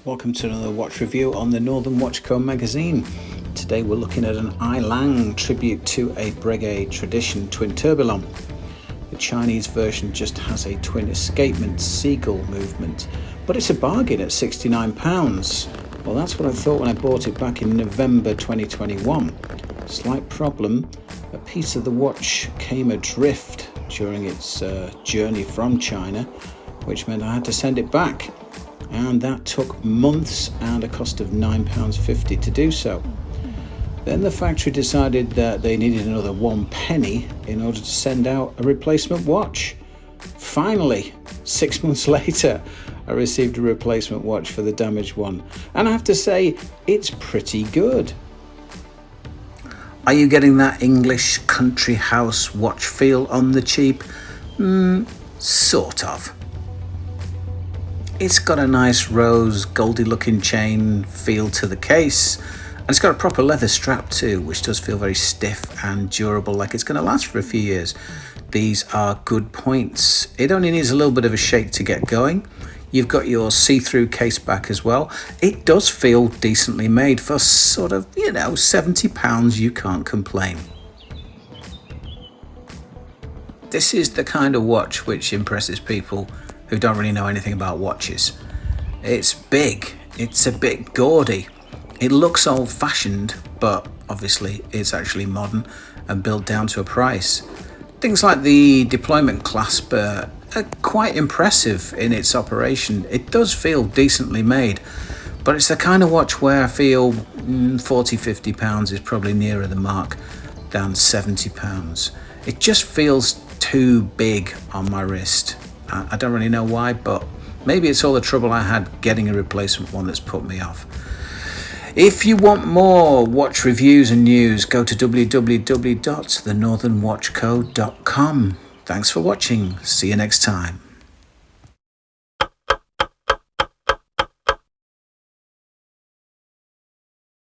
Welcome to another watch review on the Northern Watch Co magazine. Today we're looking at an Ailang tribute to a Breguet Tradition twin tourbillon. The Chinese version just has a twin escapement seagull movement, but it's a bargain at £69. Well, that's what I thought when I bought it back in November 2021. Slight problem, a piece of the watch came adrift during its journey from China, which meant I had to send it back. And that took months and a cost of £9.50 to do so. Then the factory decided that they needed another £1 in order to send out a replacement watch. Finally, 6 months later, I received a replacement watch for the damaged one, and I have to say, it's pretty good. Are you getting that English country house watch feel on the cheap? Sort of. It's got a nice rose goldy looking chain feel to the case, and it's got a proper leather strap too, which does feel very stiff and durable, like it's going to last for a few years. These are good points. It only needs a little bit of a shake to get going. You've got your see-through case back as well. It does feel decently made for sort of, £70. You can't complain. This is the kind of watch which impresses people who don't really know anything about watches. It's big, it's a bit gaudy, it looks old-fashioned, but obviously it's actually modern and built down to a price. Things like the deployment clasp are quite impressive in its operation. It does feel decently made, but it's the kind of watch where I feel £40-50 is probably nearer the mark than £70. It just feels too big on my wrist. I don't really know why, but maybe it's all the trouble I had getting a replacement one that's put me off. If you want more watch reviews and news, go to www.thenorthernwatchco.com. Thanks for watching. See you next time.